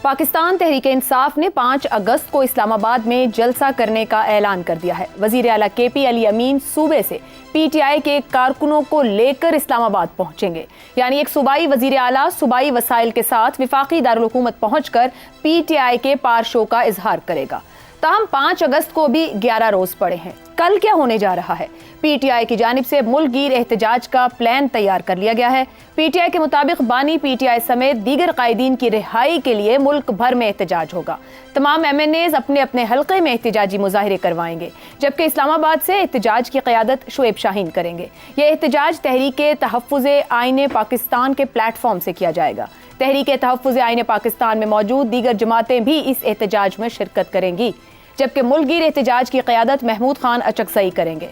پاکستان تحریک انصاف نے 5 اگست کو اسلام آباد میں جلسہ کرنے کا اعلان کر دیا ہے۔ وزیر اعلیٰ کے پی علی امین صوبے سے پی ٹی آئی کے کارکنوں کو لے کر اسلام آباد پہنچیں گے، یعنی ایک صوبائی وزیر اعلیٰ صوبائی وسائل کے ساتھ وفاقی دارالحکومت پہنچ کر پی ٹی آئی کے پارشو کا اظہار کرے گا۔ تاہم 5 اگست کو بھی 11 روز پڑے ہیں۔ کل کیا ہونے جا رہا ہے؟ پی ٹی آئی کی جانب سے ملک گیر احتجاج کا پلان تیار کر لیا گیا ہے۔ پی ٹی آئی کے مطابق بانی پی ٹی آئی سمیت دیگر قائدین کی رہائی کے لیے ملک بھر میں احتجاج ہوگا۔ تمام ایم این ایز اپنے اپنے حلقے میں احتجاجی مظاہرے کروائیں گے، جبکہ اسلام آباد سے احتجاج کی قیادت شعیب شاہین کریں گے۔ یہ احتجاج تحریک تحفظ آئین پاکستان کے پلیٹ فارم سے کیا جائے گا۔ تحریک تحفظ آئین پاکستان میں موجود دیگر جماعتیں بھی اس احتجاج میں شرکت کریں گی، جبکہ ملک گیر احتجاج کی قیادت محمود خان اچکزئی کریں گے۔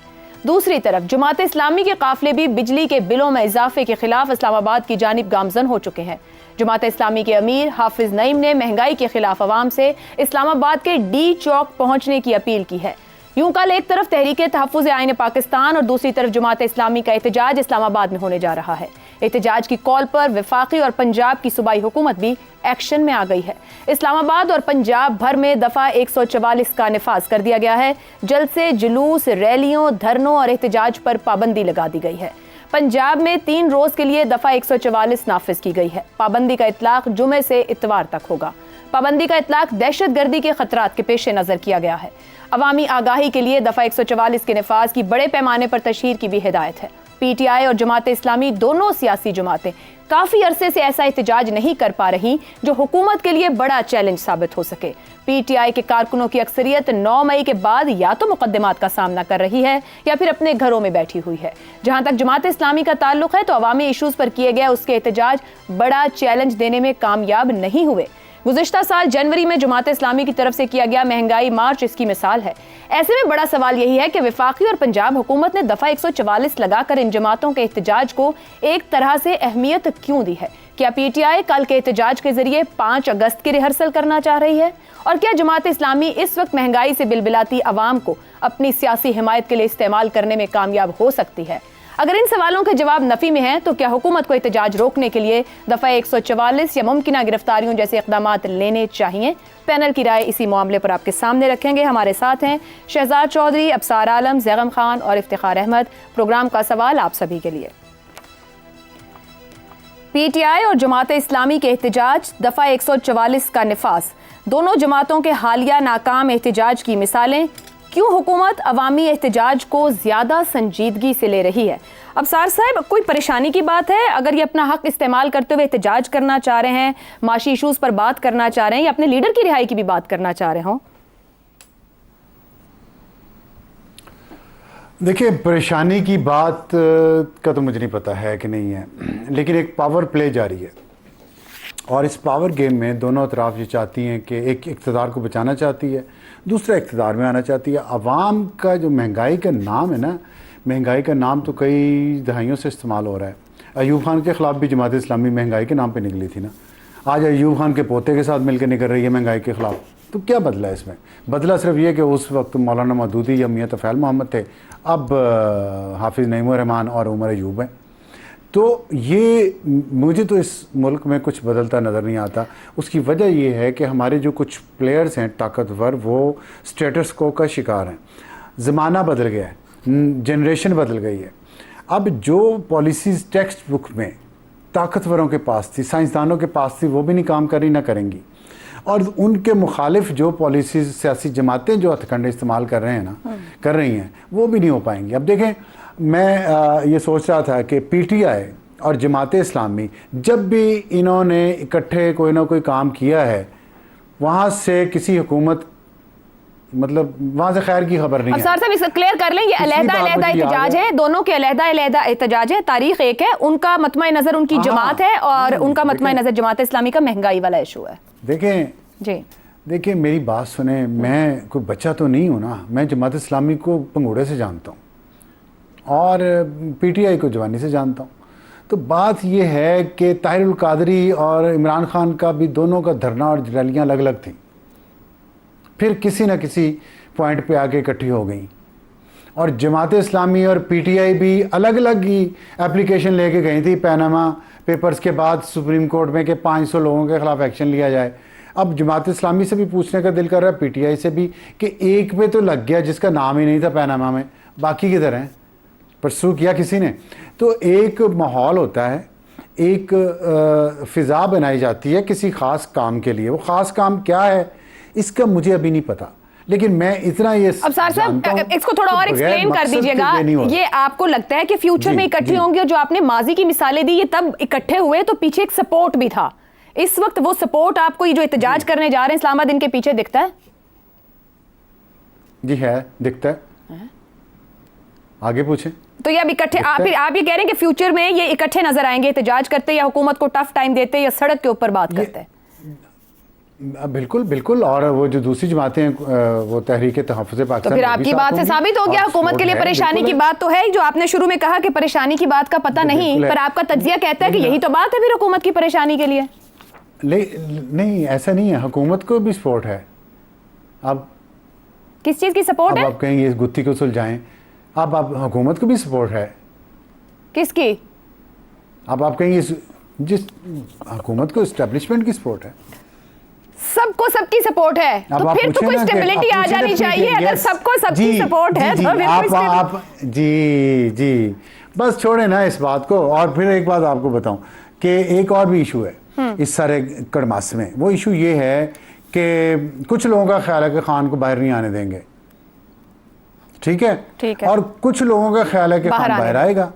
دوسری طرف جماعت اسلامی کے قافلے بھی بجلی کے بلوں میں اضافے کے خلاف اسلام آباد کی جانب گامزن ہو چکے ہیں۔ جماعت اسلامی کے امیر حافظ نعیم نے مہنگائی کے خلاف عوام سے اسلام آباد کے ڈی چوک پہنچنے کی اپیل کی ہے۔ یوں کل ایک طرف تحریک تحفظ آئین پاکستان اور دوسری طرف جماعت اسلامی کا احتجاج اسلام آباد میں ہونے جا رہا ہے۔ احتجاج کی کال پر وفاقی اور پنجاب کی صوبائی حکومت بھی ایکشن میں آ گئی ہے۔ اسلام آباد اور پنجاب بھر میں دفعہ 144 کا نفاذ کر دیا گیا ہے۔ جلسے، جلوس، ریلیوں، دھرنوں اور احتجاج پر پابندی لگا دی گئی ہے۔ پنجاب میں 3 روز کے لیے دفعہ 144 نافذ کی گئی ہے۔ پابندی کا اطلاق جمعے سے اتوار تک ہوگا۔ پابندی کا اطلاق دہشت گردی کے خطرات کے پیش نظر کیا گیا ہے۔ عوامی آگاہی کے لیے دفعہ 144 کے نفاذ کی بڑے پیمانے پر تشہیر کی بھی ہدایت ہے۔ پی ٹی آئی اور جماعت اسلامی دونوں سیاسی جماعتیں کافی عرصے سے ایسا احتجاج نہیں کر پا رہی جو حکومت کے لیے بڑا چیلنج ثابت ہو سکے۔ پی ٹی آئی کے کارکنوں کی اکثریت 9 مئی کے بعد یا تو مقدمات کا سامنا کر رہی ہے یا پھر اپنے گھروں میں بیٹھی ہوئی ہے۔ جہاں تک جماعت اسلامی کا تعلق ہے تو عوامی ایشوز پر کیے گئے اس کے احتجاج بڑا چیلنج دینے میں کامیاب نہیں ہوئے۔ گزشتہ سال جنوری میں جماعت اسلامی کی طرف سے کیا گیا مہنگائی مارچ اس کی مثال ہے۔ ایسے میں بڑا سوال یہی ہے کہ وفاقی اور پنجاب حکومت نے دفعہ 144 لگا کر ان جماعتوں کے احتجاج کو ایک طرح سے اہمیت کیوں دی ہے؟ کیا پی ٹی آئی کل کے احتجاج کے ذریعے 5 اگست کی ریہرسل کرنا چاہ رہی ہے؟ اور کیا جماعت اسلامی اس وقت مہنگائی سے بلبلاتی عوام کو اپنی سیاسی حمایت کے لیے استعمال کرنے میں کامیاب ہو سکتی ہے؟ اگر ان سوالوں کے جواب نفی میں ہیں تو کیا حکومت کو احتجاج روکنے کے لیے دفعہ 144 یا ممکنہ گرفتاریوں جیسے اقدامات لینے چاہیے؟ پینل کی رائے اسی معاملے پر آپ کے سامنے رکھیں گے۔ ہمارے ساتھ ہیں شہزاد چودھری، ابصار عالم، زیغم خان اور افتخار احمد۔ پروگرام کا سوال آپ سبھی کے لیے۔ پی ٹی آئی اور جماعت اسلامی کے احتجاج، دفعہ 144 کا نفاذ، دونوں جماعتوں کے حالیہ ناکام احتجاج کی مثالیں۔ کیوں حکومت عوامی احتجاج کو زیادہ سنجیدگی سے لے رہی ہے؟ ابصار صاحب، کوئی پریشانی کی بات ہے اگر یہ اپنا حق استعمال کرتے ہوئے احتجاج کرنا چاہ رہے ہیں، معاشی ایشوز پر بات کرنا چاہ رہے ہیں یا اپنے لیڈر کی رہائی کی بھی بات کرنا چاہ رہے ہوں؟ دیکھیں، پریشانی کی بات کا تو مجھے نہیں پتا ہے کہ نہیں ہے، لیکن ایک پاور پلے جاری ہے اور اس پاور گیم میں دونوں اطراف یہ چاہتی ہیں کہ ایک اقتدار کو بچانا چاہتی ہے، دوسرا اقتدار میں آنا چاہتی ہے۔ عوام کا جو مہنگائی کا نام ہے نا، مہنگائی کا نام تو کئی دہائیوں سے استعمال ہو رہا ہے۔ ایوب خان کے خلاف بھی جماعت اسلامی مہنگائی کے نام پہ نکلی تھی نا، آج ایوب خان کے پوتے کے ساتھ مل کے نکل رہی ہے مہنگائی کے خلاف۔ تو کیا بدلا ہے اس میں؟ بدلا صرف یہ کہ اس وقت مولانا مودودی یا میاں طفیل محمد تھے، اب حافظ نعیم الرحمان اور عمر ایوب ہیں۔ تو یہ مجھے تو اس ملک میں کچھ بدلتا نظر نہیں آتا۔ اس کی وجہ یہ ہے کہ ہمارے جو کچھ پلیئرز ہیں طاقتور، وہ سٹیٹس کو کا شکار ہیں۔ زمانہ بدل گیا ہے، جنریشن بدل گئی ہے۔ اب جو پالیسیز ٹیکسٹ بک میں طاقتوروں کے پاس تھی، سائنسدانوں کے پاس تھی، وہ بھی نہیں کام کر رہی، نہ کریں گی۔ اور ان کے مخالف جو پالیسیز سیاسی جماعتیں جو ہتھ کنڈے استعمال کر رہے ہیں نا، کر رہی ہیں، وہ بھی نہیں ہو پائیں گی۔ اب دیکھیں، میں یہ سوچ رہا تھا کہ پی ٹی آئی اور جماعت اسلامی جب بھی انہوں نے اکٹھے کوئی نہ کوئی کام کیا ہے، وہاں سے کسی حکومت مطلب وہاں سے خیر کی خبر نہیں ہے۔ ابصار صاحب اس کلیئر کر لیں، یہ علیحدہ علیحدہ احتجاج ہے، دونوں کے علیحدہ علیحدہ احتجاج ہے، تاریخ ایک ہے، ان کا مطمع نظر ان کی جماعت ہے اور ان کا مطمع نظر جماعت اسلامی کا مہنگائی والا ایشو ہے۔ دیکھیں میری بات سنیں، میں کوئی بچہ تو نہیں ہوں نا، میں جماعت اسلامی کو پنگوڑے سے جانتا ہوں اور پی ٹی آئی کو جوانی سے جانتا ہوں۔ تو بات یہ ہے کہ طاہر القادری اور عمران خان کا بھی دونوں کا دھرنا اور ریلیاں الگ الگ تھیں، پھر کسی نہ کسی پوائنٹ پہ آ کے اکٹھی ہو گئیں، اور جماعت اسلامی اور پی ٹی آئی بھی الگ الگ ہی اپلیکیشن لے کے گئی تھی پیناما پیپرز کے بعد سپریم کورٹ میں کہ 500 لوگوں کے خلاف ایکشن لیا جائے۔ اب جماعت اسلامی سے بھی پوچھنے کا دل کر رہا ہے, پی ٹی آئی سے بھی, کہ ایک پہ تو لگ گیا جس کا نام ہی نہیں تھا پیناما میں, باقی کدھر ہیں؟ پرسو کیا کسی نے؟ تو ایک ماحول ہوتا ہے, ایک فضا بنائی جاتی ہے کسی خاص کام کے لیے. وہ خاص کام کیا ہے اس کا مجھے ابھی نہیں پتا, لیکن میں اتنا یہ اب سار صاحب اس کو تھوڑا اور ایکسپلین کر دیجئے گا. یہ آپ کو لگتا ہے کہ فیوچر میں اکٹھے ہوں گے, اور جو آپ نے ماضی کی مثالیں دی یہ تب اکٹھے ہوئے تو پیچھے ایک سپورٹ بھی تھا, اس وقت وہ سپورٹ آپ کو یہ جو احتجاج کرنے جا رہے ہیں اسلام آباد ان کے پیچھے دکھتا ہے؟ جی ہے, دکھتا ہے. آگے پوچھیں. تو یہ اب اکٹھے آپ یہ کہہ رہے ہیں کہ فیوچر میں یہ اکٹھے نظر آئیں گے, احتجاج کرتے یا حکومت کو ٹف ٹائم دیتے یا سڑک کے اوپر بات کرتے ہیں؟ بالکل بالکل. اور وہ جو دوسری جماعتیں ہیں وہ تحریک تحفظ پاکستان, تو پھر آپ کی بات سے ثابت ہو گیا حکومت کے لیے پریشانی کی بات تو ہے, جو آپ نے شروع میں کہا کہ پریشانی کی بات کا پتہ نہیں, پر آپ کا تجزیہ کہتا ہے کہ یہی تو بات ہے پھر حکومت کی پریشانی کے لیے. نہیں ایسا نہیں ہے, حکومت کو بھی سپورٹ ہے. اب کس چیز کی سپورٹ ہے؟ اب آپ کہیں گے اس گتھی کو سلجھائیں, اب حکومت کو بھی سپورٹ ہے. کس کی؟ اب آپ کہیں گے جس حکومت کو اسٹیبلشمنٹ کی سپورٹ ہے. سب کو سب کی سپورٹ ہے, تو پھر تو کوئی اسٹیبلٹی آ جانی چاہیے. اگر سب کو سب کی سپورٹ ہے تو آپ جی بس چھوڑیں نا اس بات کو. اور پھر ایک بات آپ کو بتاؤں کہ ایک اور بھی ایشو ہے اس سارے کڑماس میں. وہ ایشو یہ ہے کہ کچھ لوگوں کا خیال ہے کہ خان کو باہر نہیں آنے دیں گے, ٹھیک ہے, اور کچھ لوگوں کا خیال ہے کہ خان باہر آئے گا,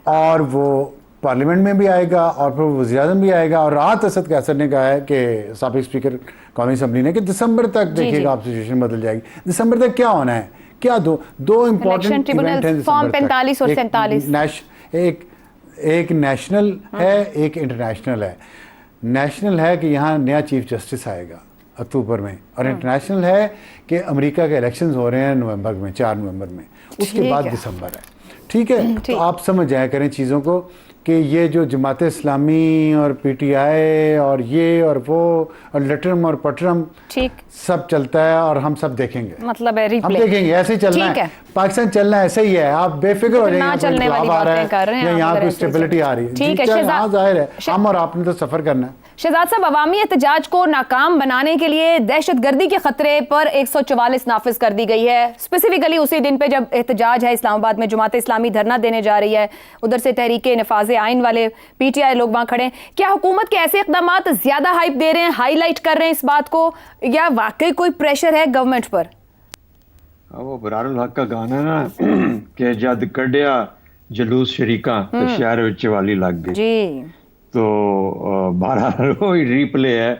اور وہ پارلیمنٹ میں بھی آئے گا, اور پھر وزیر اعظم بھی آئے گا. اور راحت اسد قیصر نے کہا ہے کہ سابق اسپیکر قومی اسمبلی نے کہ دسمبر تک دیکھیے گا آپ سچویشن بدل جائے گی. دسمبر تک کیا ہونا ہے؟ کیا دو امپورٹنٹ ایونٹ ہیں فارم 45 اور 47. ایک نیشنل ہے, ایک انٹرنیشنل ہے. نیشنل ہے کہ یہاں نیا چیف جسٹس آئے گا اکتوبر میں, اور انٹرنیشنل ہے کہ امریکہ کے الیکشنز ہو رہے ہیں نومبر میں, 4 نومبر میں, اس کے بعد دسمبر ہے. ٹھیک ہے, تو آپ سمجھ جایا کریں چیزوں کو کہ یہ جو جماعت اسلامی اور پی ٹی آئی اور یہ اور وہ اور لٹرم اور پٹرم سب چلتا ہے, اور ہم سب دیکھیں گے, مطلب ہم دیکھیں گے, ایسے ہی چلنا ہے. پاکستان چلنا ایسے ہی ہے, آپ بے فکر ہو جائیں گے. یہاں کوئی اسٹیبلٹی آ رہی ہے, ہاں ظاہر ہے, ہم اور آپ نے تو سفر کرنا ہے. شہزاد صاحب, عوامی احتجاج کو ناکام بنانے کے لیے دہشت گردی کے خطرے پر 144 نافذ کر دی گئی ہے, اسپیسیفکلی اسی دن پہ جب احتجاج ہے اسلام آباد میں, جماعت اسلامی دھرنا دینے جا رہی ہے, ادھر سے تحریک نفاذ آئین والے پی ٹی آئی لوگ وہاں کھڑے ہیں. کیا حکومت کے ایسے اقدامات زیادہ ہائپ دے رہے ہیں, ہائی لائٹ کر رہے ہیں اس بات کو, یا واقعی کوئی پریشر ہے گورنمنٹ پر؟ وہ برار الحق کا گانا نا کہ جد کڈیا جلوس شریکاں تو شہر وچ والی لگ گئی. جی, تو بہرحال وہ ری پلے ہے,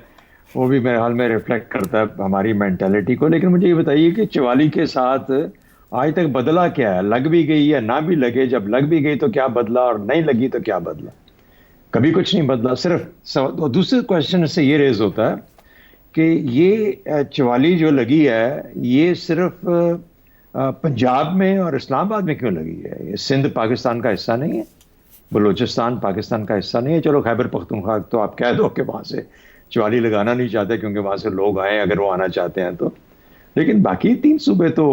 وہ بھی میرے حال میں ریفلیکٹ کرتا ہے ہماری مینٹیلٹی کو. لیکن مجھے یہ بتائیے کہ چوالی کے ساتھ آج تک بدلا کیا ہے؟ لگ بھی گئی یا نہ بھی لگے, جب لگ بھی گئی تو کیا بدلا, اور نہیں لگی تو کیا بدلا؟ کبھی کچھ نہیں بدلا. صرف دوسرے کوشچن سے یہ ریز ہوتا ہے کہ یہ چوالی جو لگی ہے یہ صرف پنجاب میں اور اسلام آباد میں کیوں لگی ہے؟ یہ سندھ پاکستان کا حصہ نہیں ہے, بلوچستان پاکستان کا حصہ نہیں ہے. چلو خیبر پختونخوا تو آپ کہہ دو کہ وہاں سے چوالی لگانا نہیں چاہتے کیونکہ وہاں سے لوگ آئیں اگر وہ آنا چاہتے ہیں تو, لیکن باقی 3 صوبے تو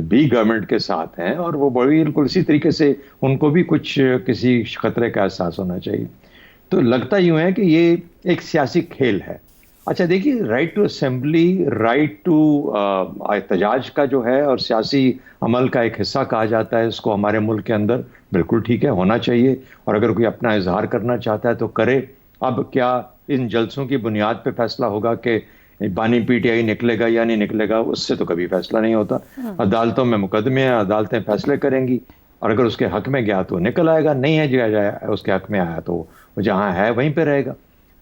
بھی گورنمنٹ کے ساتھ ہیں, اور وہ بالکل اسی طریقے سے ان کو بھی کچھ کسی خطرے کا احساس ہونا چاہیے. تو لگتا یوں ہے کہ یہ ایک سیاسی کھیل ہے. اچھا دیکھیے, right to assembly, right to احتجاج کا جو ہے اور سیاسی عمل کا ایک حصہ کہا جاتا ہے اس کو ہمارے ملک کے اندر, بالکل ٹھیک ہے, ہونا چاہیے. اور اگر کوئی اپنا اظہار کرنا چاہتا ہے تو کرے. اب کیا ان جلسوں کی بنیاد پہ فیصلہ ہوگا کہ بانی پی ٹی آئی نکلے گا یا نہیں نکلے گا؟ اس سے تو کبھی فیصلہ نہیں ہوتا. عدالتوں میں مقدمے ہیں, عدالتیں فیصلے کریں گی, اور اگر اس کے حق میں گیا تو نکل آئے گا, نہیں ہے جائے اس کے حق میں آیا تو وہ جہاں ہے وہیں پہ رہے گا.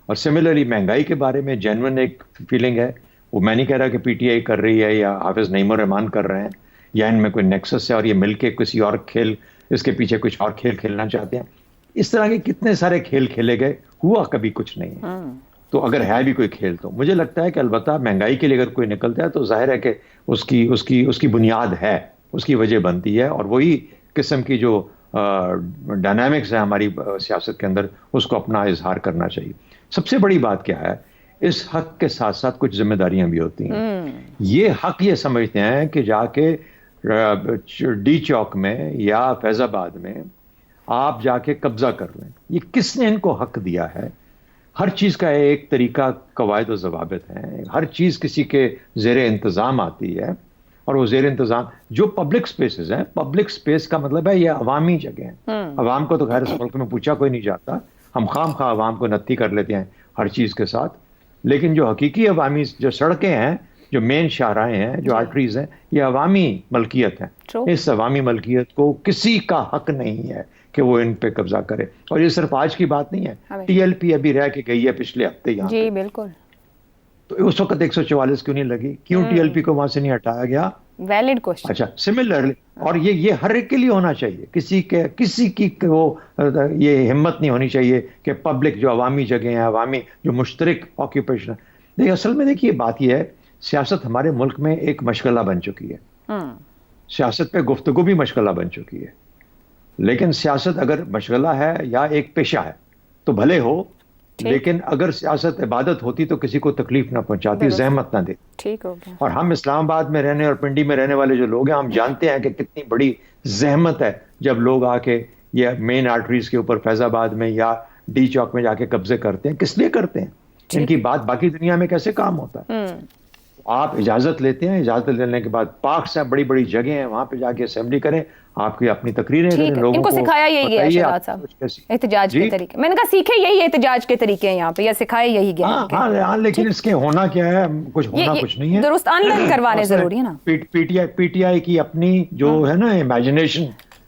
اور سملرلی مہنگائی کے بارے میں جینون ایک فیلنگ ہے, وہ میں نہیں کہہ رہا کہ پی ٹی آئی کر رہی ہے یا حافظ نعیم الرحمان کر رہے ہیں, یا ان میں کوئی نیکسس ہے اور یہ مل کے کسی اور کھیل, اس کے پیچھے کچھ اور کھیل کھیلنا چاہتے ہیں. اس طرح کے کتنے سارے کھیل کھیلے گئے, ہوا کبھی کچھ نہیں ہے. تو اگر ہے بھی کوئی کھیل تو مجھے لگتا ہے کہ البتہ مہنگائی کے لیے اگر کوئی نکلتا ہے تو ظاہر ہے کہ اس کی بنیاد ہے, اس کی وجہ بنتی ہے, اور وہی قسم کی جو ڈائنامکس ہے ہماری سیاست کے اندر اس کو اپنا اظہار کرنا چاہیے. سب سے بڑی بات کیا ہے, اس حق کے ساتھ ساتھ کچھ ذمہ داریاں بھی ہوتی ہیں. یہ حق یہ سمجھتے ہیں کہ جا کے ڈی چوک میں یا فیض آباد میں آپ جا کے قبضہ کر لیں. یہ کس نے ان کو حق دیا ہے؟ ہر چیز کا ایک طریقہ قواعد و ضوابط ہیں، ہر چیز کسی کے زیر انتظام آتی ہے، اور وہ زیر انتظام جو پبلک سپیسز ہیں، پبلک سپیس کا مطلب ہے یہ عوامی جگہ ہیں، عوام کو تو خیر اس ملک میں پوچھا کوئی نہیں جاتا، ہم خام خواہ عوام کو نتی کر لیتے ہیں ہر چیز کے ساتھ، لیکن جو حقیقی عوامی جو سڑکیں ہیں، جو مین شاہراہیں ہیں، جو آرٹریز ہیں، یہ عوامی ملکیت ہیں، اس عوامی ملکیت کو کسی کا حق نہیں ہے کہ وہ ان پہ قبضہ کرے، اور یہ صرف آج کی بات نہیں ہے، ٹی ایل پی ابھی رہ کے گئی ہے پچھلے ہفتے یہاں جی بالکل، تو اس وقت 144 کیوں نہیں لگی، کیوں ٹی ایل پی کو وہاں سے نہیں ہٹایا گیا؟ Valid question. اچھا سملرلی، اور یہ ہر ایک کے لیے ہونا چاہیے، کسی کی وہ یہ ہمت نہیں ہونی چاہیے کہ پبلک جو عوامی جگہیں ہیں، عوامی جو مشترک آکیوپیشن، دیکھیے اصل میں دیکھیے بات یہ ہے، سیاست ہمارے ملک میں ایک مشغلہ بن چکی ہے، سیاست پہ گفتگو بھی مشغلہ بن چکی ہے، لیکن سیاست اگر مشغلہ ہے یا ایک پیشہ ہے تو بھلے ہو، لیکن اگر سیاست عبادت ہوتی تو کسی کو تکلیف نہ پہنچاتی، زحمت نہ دیتی. ٹھیک ہو گیا. اور ہم اسلام آباد میں رہنے اور پنڈی میں رہنے والے جو لوگ ہیں، ہم جانتے ہیں کہ کتنی بڑی زحمت ہے جب لوگ آ کے یہ مین آرٹریز کے اوپر فیض آباد میں یا ڈی چوک میں جا کے قبضے کرتے ہیں. کس لیے کرتے ہیں؟ ان کی بات باقی دنیا میں کیسے کام ہوتا ہے؟ آپ اجازت لیتے ہیں، اجازت لینے کے بعد پارکس ہیں، بڑی بڑی جگہیں ہیں، وہاں پہ جا کے اسمبلی کریں، آپ کی اپنی تقریریں کریں، لوگوں کو ان کو سکھایا یہی گیا ہے شہزاد صاحب، احتجاج کے طریقے. میں نے کہا سیکھے یہی احتجاج کے طریقے ہیں یہاں پہ، یا سکھائے یہی گیا ہے؟ ہاں لیکن اس کے ہونا کیا ہے، کچھ ہونا کچھ نہیں ہے، درست ان لرن کروانے ضروری ہے نا. پی ٹی آئی کی اپنی جو ہے نا امیجنیشن،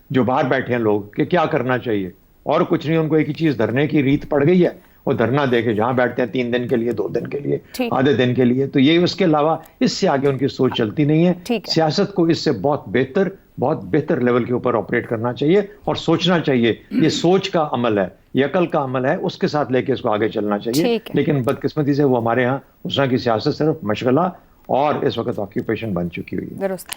جو باہر بیٹھے ہیں لوگ کہ کیا کرنا چاہیے، اور کچھ نہیں، ان کو ایک ہی چیز دھرنے کی ریت پڑ گئی ہے، وہ دھرنا دے کے جہاں بیٹھتے ہیں 3 دن کے لیے، 2 دن کے لیے، آدھے دن کے لیے، تو یہ اس کے علاوہ اس سے آگے ان کی سوچ چلتی نہیں ہے. سیاست کو اس سے بہت بہتر لیول کے اوپر آپریٹ کرنا چاہیے اور سوچنا چاہیے. یہ سوچ کا عمل ہے، یہ عقل کا عمل ہے، اس کے ساتھ لے کے اس کو آگے چلنا چاہیے. لیکن بدقسمتی سے وہ ہمارے ہاں اس طرح کی سیاست صرف مشغلہ اور اس وقت آکیوپیشن بن چکی ہوئی ہے. درست.